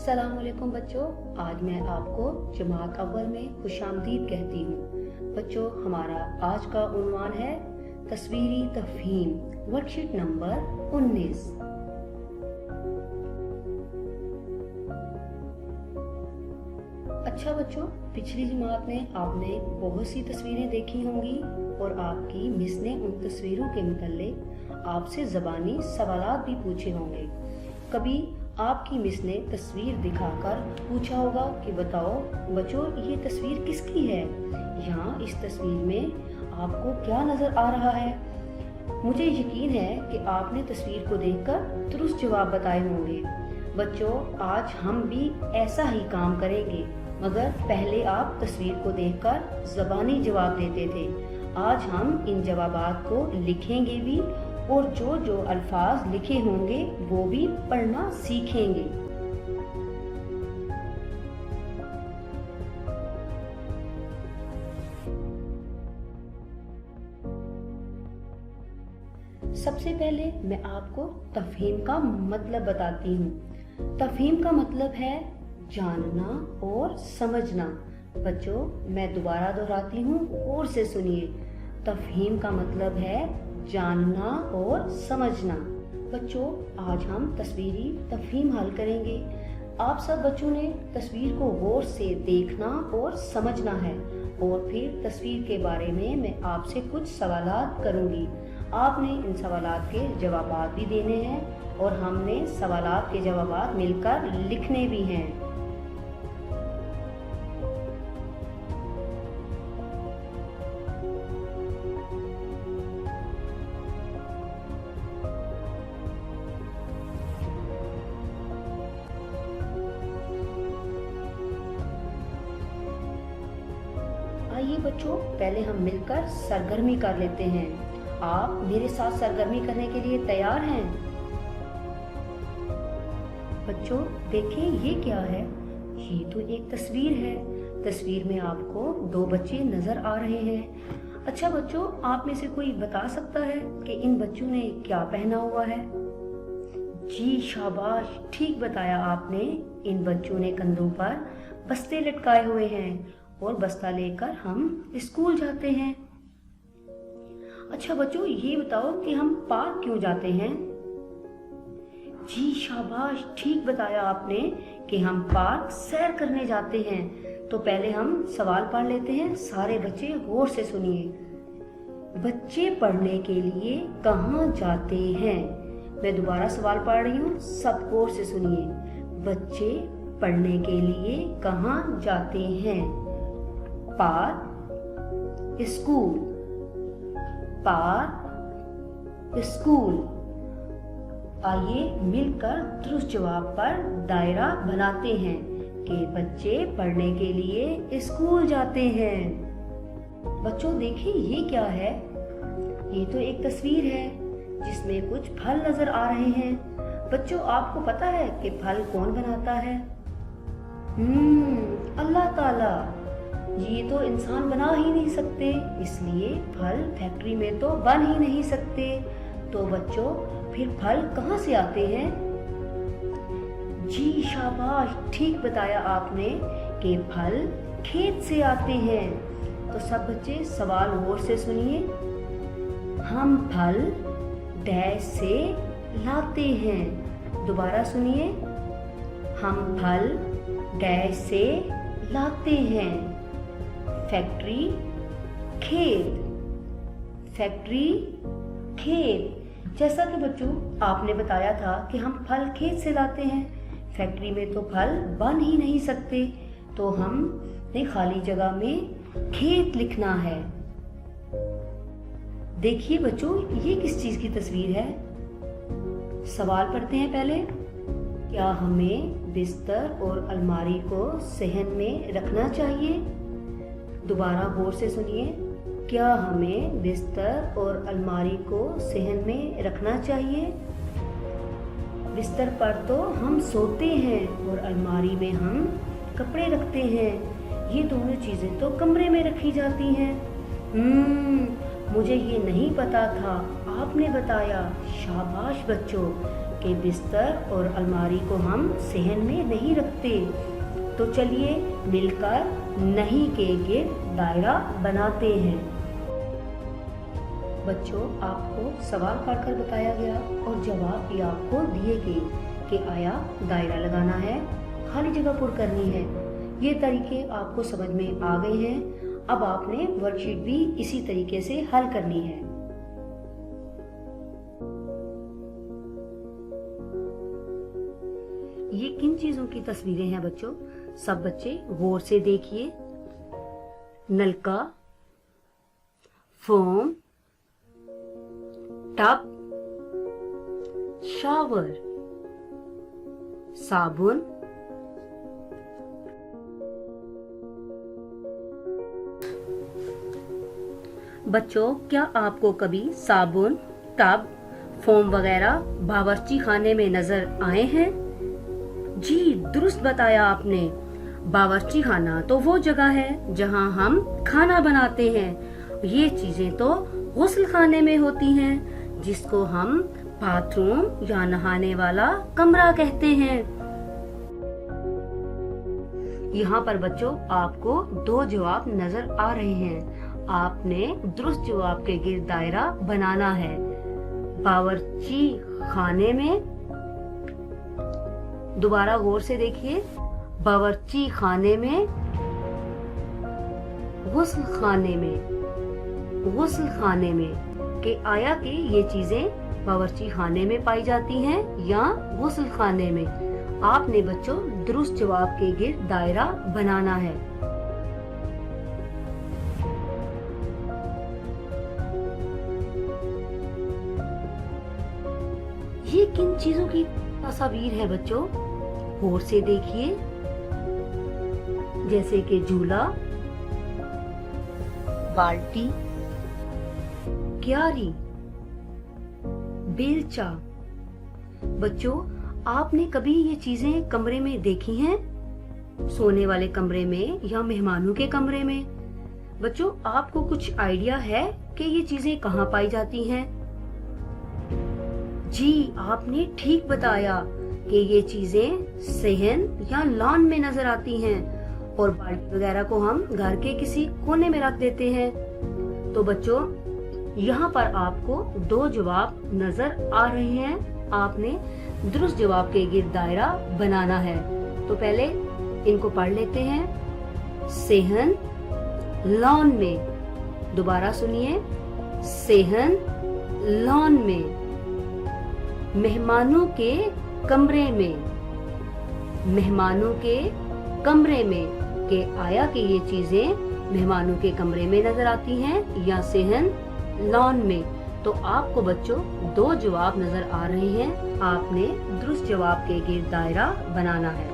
अस्सलाम वालेकुम बच्चों, आज मैं आपको जमात अव्वल में खुशामदीद कहती हूँ। बच्चों, हमारा आज का उन्वान है तस्वीरी तफहीम, वर्कशीट नंबर 19। अच्छा बच्चों, पिछली जमात में आपने बहुत सी तस्वीरें देखी होंगी और आपकी मिस ने उन तस्वीरों के मुताल्लिक आपसे ज़बानी सवालात भी पूछे होंगे। कभी आपकी मिस ने तस्वीर दिखाकर पूछा होगा कि बताओ बच्चों, ये तस्वीर किसकी है? यहाँ इस तस्वीर में आपको क्या नजर आ रहा है? मुझे यकीन है कि आपने तस्वीर को देखकर दुरुस्त जवाब बताए होंगे। बच्चों, आज हम भी ऐसा ही काम करेंगे, मगर पहले आप तस्वीर को देखकर ज़बानी जवाब देते थे। आज हम इन जवाबात को लिखेंगे भी और जो जो अल्फाज लिखे होंगे वो भी पढ़ना सीखेंगे। सबसे पहले मैं आपको तफहीम का मतलब बताती हूँ। तफहीम का मतलब है जानना और समझना। बच्चों, मैं दोबारा दोहराती हूँ, और से सुनिए। तफहीम का मतलब है जानना और समझना। बच्चों, आज हम तस्वीरी तफहीम हल करेंगे। आप सब बच्चों ने तस्वीर को गौर से देखना और समझना है, और फिर तस्वीर के बारे में मैं आपसे कुछ सवालात करूंगी। आपने इन सवालात के जवाबात भी देने हैं और हमने सवालात के जवाबात मिलकर लिखने भी हैं। आइए बच्चों, पहले हम मिलकर सरगर्मी कर लेते हैं। आप मेरे साथ सरगर्मी करने के लिए तैयार हैं? बच्चों देखिए, ये क्या है? ये तो एक तस्वीर है। तस्वीर में आपको दो बच्चे नजर आ रहे हैं। अच्छा बच्चों, आप में से कोई बता सकता है कि इन बच्चों ने क्या पहना हुआ है? जी शाबाश, ठीक बताया आपने। इन बच्चों ने कंधों पर बस्ते लटकाए हुए हैं और बस्ता लेकर हम स्कूल जाते हैं। अच्छा बच्चों, ये बताओ कि हम पार्क क्यों जाते हैं? जी शाबाश, ठीक बताया आपने कि हम पार्क सैर करने जाते हैं। तो पहले हम सवाल पढ़ लेते हैं। सारे बच्चे गौर से सुनिए। बच्चे पढ़ने के लिए कहाँ जाते हैं? मैं दोबारा सवाल पढ़ रही हूँ, सब गौर से सुनिए। बच्चे पढ़ने के लिए कहाँ जाते हैं? Park, school. Park, school. आइए मिलकर दुरुस्त जवाब पर दायरा बनाते हैं कि बच्चे पढ़ने के लिए स्कूल जाते हैं। बच्चों देखिए, ये क्या है? ये तो एक तस्वीर है जिसमें कुछ फल नजर आ रहे हैं। बच्चों, आपको पता है कि फल कौन बनाता है? अल्लाह ताला। ये तो इंसान बना ही नहीं सकते, इसलिए फल फैक्ट्री में तो बन ही नहीं सकते। तो बच्चों, फिर फल कहाँ से आते हैं? जी शाबाश, ठीक बताया आपने कि फल खेत से आते हैं। तो सब बच्चे सवाल गौर से सुनिए। हम फल डैश से लाते हैं। दोबारा सुनिए। हम फल डैश से लाते हैं। फैक्ट्री, खेत। फैक्ट्री, खेत। जैसा कि बच्चों आपने बताया था कि हम फल खेत से लाते हैं। फैक्ट्री में तो फल बन ही नहीं सकते, तो हमने खाली जगह में खेत लिखना है। देखिए बच्चों, ये किस चीज की तस्वीर है? सवाल पढ़ते हैं पहले। क्या हमें बिस्तर और अलमारी को सहन में रखना चाहिए? दोबारा गौर से सुनिए। क्या हमें बिस्तर और अलमारी को सहन में रखना चाहिए? बिस्तर पर तो हम सोते हैं और अलमारी में हम कपड़े रखते हैं। ये दोनों चीजें तो कमरे में रखी जाती हैं। मुझे ये नहीं पता था, आपने बताया। शाबाश बच्चों, कि बिस्तर और अलमारी को हम सहन में नहीं रखते। तो चलिए मिलकर नहीं के गिर्द दायरा बनाते हैं। बच्चों, आपको सवाल पढ़कर बताया गया और जवाब भी आपको दिए गए कि आया दायरा लगाना है, खाली जगह पुर करनी है। ये तरीके आपको समझ में आ गए हैं। अब आपने वर्कशीट भी इसी तरीके से हल करनी है। ये किन चीजों की तस्वीरें हैं बच्चों? सब बच्चे गौर से देखिए। नलका, फोम, टब, शावर, साबुन, बच्चों, क्या आपको कभी साबुन, टब, फोम वगैरह बावर्ची खाने में नजर आए हैं? जी, दुरुस्त बताया आपने। बावर्ची खाना तो वो जगह है जहां हम खाना बनाते हैं। ये चीजें तो गुस्ल खाने में होती हैं, जिसको हम बाथरूम या नहाने वाला कमरा कहते हैं। यहाँ पर बच्चों आपको 2 जवाब नजर आ रहे हैं। आपने दुरुस्त जवाब के गिर्द दायरा बनाना है। बावर्ची खाने में, दोबारा गौर से देखिए, बावर्ची खाने में, गुस्ल खाने में, गुस्ल खाने में कि आया कि ये चीजें बावर्ची खाने में पाई जाती हैं या गुस्ल खाने में। आपने बच्चों दुरुस्त जवाब के गिर्द दायरा बनाना है। ये किन चीजों की तस्वीर है बच्चों? गौर से देखिए, जैसे कि झूला, बाल्टी, क्यारी, बेलचा। बच्चों, आपने कभी ये चीजें कमरे में देखी हैं? सोने वाले कमरे में या मेहमानों के कमरे में? बच्चों, आपको कुछ आइडिया है कि ये चीजें कहाँ पाई जाती हैं? जी, आपने ठीक बताया कि ये चीजें सहन या लॉन में नजर आती हैं और बाल्टी वगैरह को हम घर के किसी कोने में रख देते हैं। तो बच्चों, यहाँ पर आपको 2 जवाब नजर आ रहे हैं। आपने दुरुस्त जवाब के गिर्द दायरा बनाना है। तो पहले इनको पढ़ लेते हैं। सहन लॉन में, दोबारा सुनिए, सहन लॉन में। मेहमानों के कमरे में, मेहमानों के कमरे में के आया कि ये चीजें मेहमानों के कमरे में नजर आती हैं या सहन लॉन में। तो आपको बच्चों 2 जवाब नजर आ रहे हैं। आपने दुरुस्त जवाब के गिर्द दायरा बनाना है।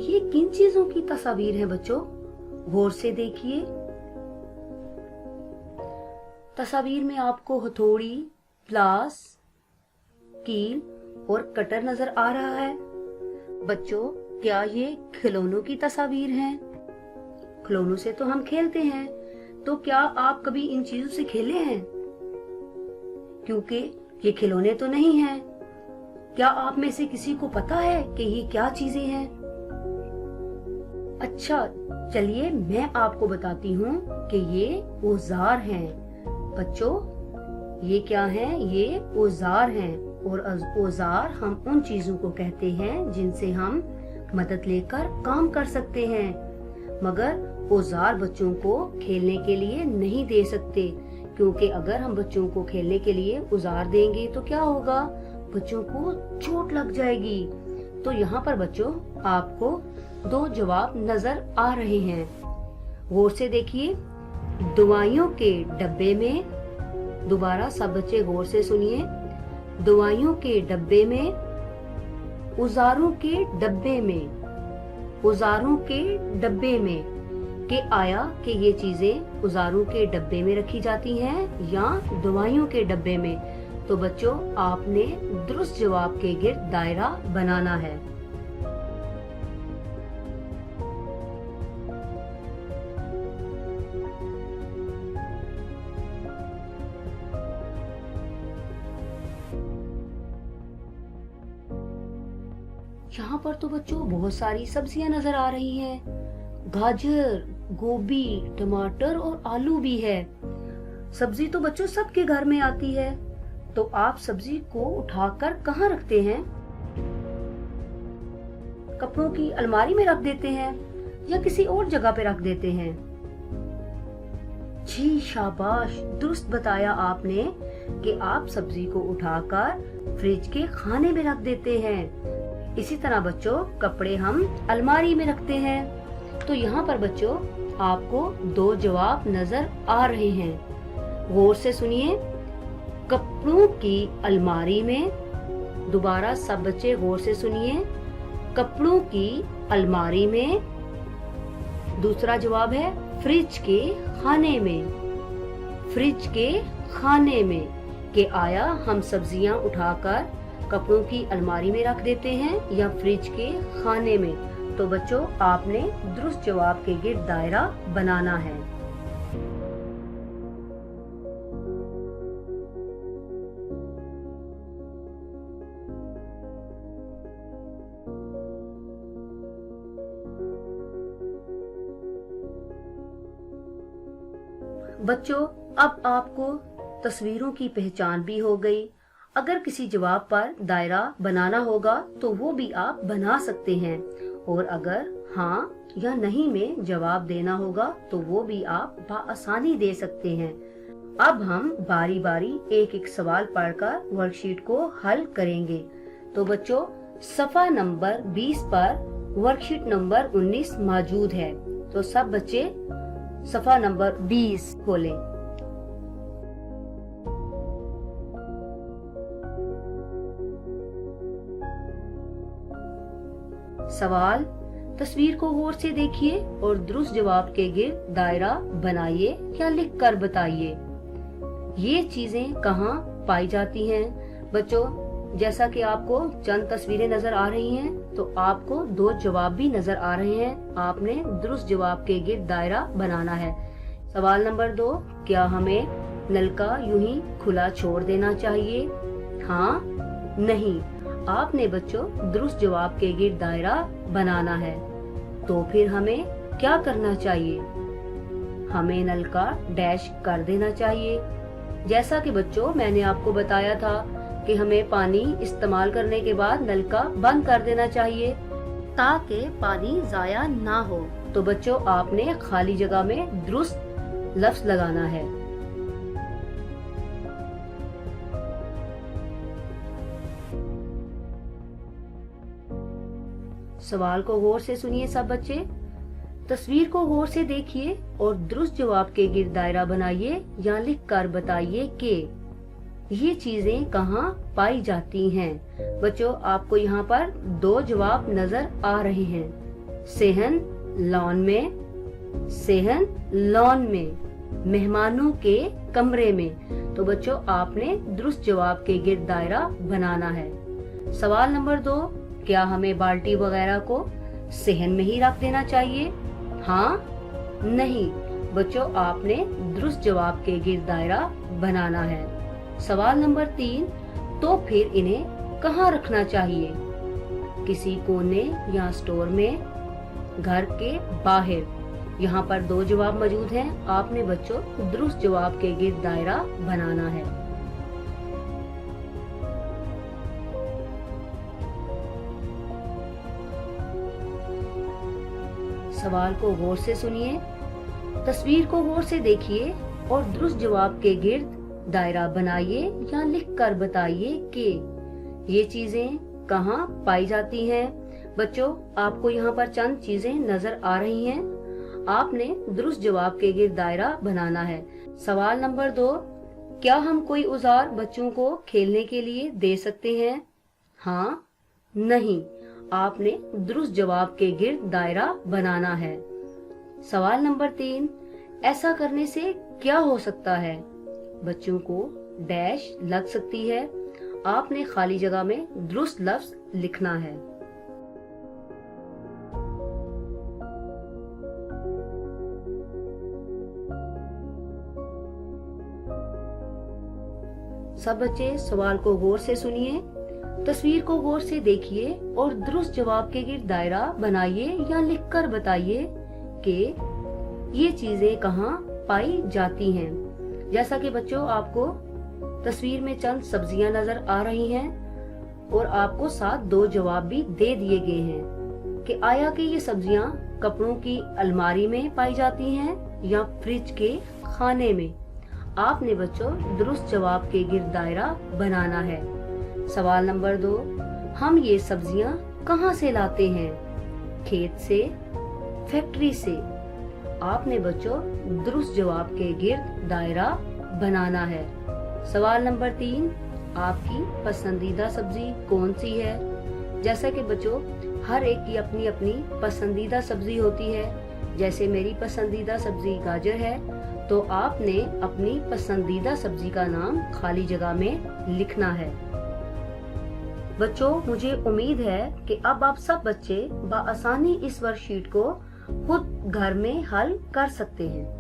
ये किन चीजों की तस्वीर है बच्चों? गौर से देखिए। तस्वीर में आपको हथौड़ी, प्लास, कील और कटर नजर आ रहा है। बच्चों, क्या ये खिलौनों की तस्वीर हैं? खिलौनों से तो हम खेलते हैं, तो क्या आप कभी इन चीजों से खेले हैं? क्योंकि ये खिलौने तो नहीं हैं। क्या आप में से किसी को पता है कि ये क्या चीजें हैं? अच्छा, चलिए मैं आपको बताती हूँ कि ये औजार हैं। बच्चों, ये क्या हैं? ये औजार हैं और औजार हम उन चीजों को कहते हैं जिनसे हम मदद लेकर काम कर सकते हैं। मगर औजार बच्चों को खेलने के लिए नहीं दे सकते, क्योंकि अगर हम बच्चों को खेलने के लिए औजार देंगे तो क्या होगा? बच्चों को चोट लग जाएगी। तो यहाँ पर बच्चों आपको 2 जवाब नजर आ रहे हैं। गौर से देखिए। दवाइयों के डब्बे में, दोबारा सब बच्चे गौर से सुनिए। दवाइयों के डब्बे में, औजारों के डब्बे में, औजारों के डब्बे में के आया कि ये चीजें औजारों के डब्बे में रखी जाती हैं या दवाइयों के डब्बे में। तो बच्चों आपने दुरुस्त जवाब के गिर्द दायरा बनाना है। यहाँ पर तो बच्चों बहुत सारी सब्जियां नजर आ रही हैं। गाजर, गोभी, टमाटर और आलू भी है। सब्जी तो बच्चों सबके घर में आती है। तो आप सब्जी को उठाकर कहाँ रखते हैं? कपड़ों की अलमारी में रख देते हैं या किसी और जगह पे रख देते हैं? जी शाबाश, दुरुस्त बताया आपने कि आप सब्जी को उठाकर फ्रिज के खाने में रख देते हैं। इसी तरह बच्चों कपड़े हम अलमारी में रखते हैं। तो यहाँ पर बच्चों आपको दो जवाब नजर आ रहे हैं। गौर से सुनिए, कपड़ों की अलमारी में। दोबारा सब बच्चे गौर से सुनिए, कपड़ों की अलमारी में। दूसरा जवाब है फ्रिज के खाने में। फ्रिज के खाने में कि आया हम सब्जियां उठाकर कपड़ों की अलमारी में रख देते हैं या फ्रिज के खाने में। तो बच्चों आपने दुरुस्त जवाब के गिर्द दायरा बनाना है। बच्चों अब आपको तस्वीरों की पहचान भी हो गई। अगर किसी जवाब पर दायरा बनाना होगा तो वो भी आप बना सकते हैं, और अगर हाँ या नहीं में जवाब देना होगा तो वो भी आप बआसानी दे सकते हैं। अब हम बारी बारी एक एक सवाल पढ़कर वर्कशीट को हल करेंगे। तो बच्चों सफा नंबर 20 पर वर्कशीट नंबर 19 मौजूद है। तो सब बच्चे सफा नंबर 20 खोलें। सवाल, तस्वीर को गौर से देखिए और दुरुस्त जवाब के गिर्द दायरा बनाइए या लिख कर बताइए। ये चीजें कहाँ पाई जाती हैं? बच्चों जैसा कि आपको चंद तस्वीरें नजर आ रही हैं, तो आपको दो जवाब भी नजर आ रहे हैं। आपने दुरुस्त जवाब के गिर्द दायरा बनाना है। सवाल नंबर 2, क्या हमें नल का यूं ही खुला छोड़ देना चाहिए? हाँ, नहीं। आपने बच्चों दुरुस्त जवाब के गिर्द दायरा बनाना है। तो फिर हमें क्या करना चाहिए? हमें नल का डैश कर देना चाहिए। जैसा कि बच्चों मैंने आपको बताया था कि हमें पानी इस्तेमाल करने के बाद नल का बंद कर देना चाहिए ताकि पानी जाया ना हो। तो बच्चों आपने खाली जगह में दुरुस्त लफ्ज लगाना है। सवाल को गौर से सुनिए सब बच्चे। तस्वीर को गौर से देखिए और दुरुस्त जवाब के गिर्द दायरा बनाइए या लिख कर बताइए कि ये चीजें कहाँ पाई जाती हैं। बच्चों आपको यहाँ पर दो जवाब नजर आ रहे हैं। सेहन लॉन में, सेहन लॉन में, मेहमानों के कमरे में। तो बच्चों आपने दुरुस्त जवाब के गिर्द दायरा बनाना है। सवाल नंबर 2, क्या हमें बाल्टी वगैरह को सेहन में ही रख देना चाहिए? हाँ, नहीं। बच्चों आपने दुरुस्त जवाब के गिर्द दायरा बनाना है। सवाल नंबर 3, तो फिर इन्हें कहाँ रखना चाहिए? किसी कोने या स्टोर में, घर के बाहर? यहाँ पर दो जवाब मौजूद हैं। आपने बच्चों दुरुस्त जवाब के गिर्द दायरा बनाना है। सवाल को गौर से सुनिए, तस्वीर को गौर से देखिए और दुरुस्त जवाब के गिर्द दायरा बनाइए या लिख कर बताइए कि ये चीजें कहाँ पाई जाती हैं। बच्चों आपको यहाँ पर चंद चीजें नजर आ रही हैं। आपने दुरुस्त जवाब के गिर्द दायरा बनाना है। सवाल नंबर 2, क्या हम कोई औजार बच्चों को खेलने के लिए दे सकते हैं? हाँ, नहीं। आपने दुरुस्त जवाब के गिर्द दायरा बनाना है। सवाल नंबर 3, ऐसा करने से क्या हो सकता है? बच्चों को डैश लग सकती है। आपने खाली जगह में दुरुस्त लफ्ज लिखना है। सब बच्चे सवाल को गौर से सुनिए, तस्वीर को गौर से देखिए और दुरुस्त जवाब के गिर्द दायरा बनाइए या लिखकर बताइए कि ये चीजें कहाँ पाई जाती हैं। जैसा कि बच्चों आपको तस्वीर में चंद सब्जियां नजर आ रही हैं और आपको साथ दो जवाब भी दे दिए गए हैं कि आया कि ये सब्जियां कपड़ों की अलमारी में पाई जाती हैं या फ्रिज के खाने में। आपने बच्चों दुरुस्त जवाब के गिर्द दायरा बनाना है। सवाल नंबर 2, हम ये सब्जियां कहाँ से लाते हैं? खेत से, फैक्ट्री से। आपने बच्चों दुरुस्त जवाब के गिर्द दायरा बनाना है। सवाल नंबर 3, आपकी पसंदीदा सब्जी कौन सी है? जैसा कि बच्चों हर एक की अपनी अपनी पसंदीदा सब्जी होती है। जैसे मेरी पसंदीदा सब्जी गाजर है, तो आपने अपनी पसंदीदा सब्जी का नाम खाली जगह में लिखना है। बच्चों मुझे उम्मीद है कि अब आप सब बच्चे बआसानी इस वर्कशीट को खुद घर में हल कर सकते हैं।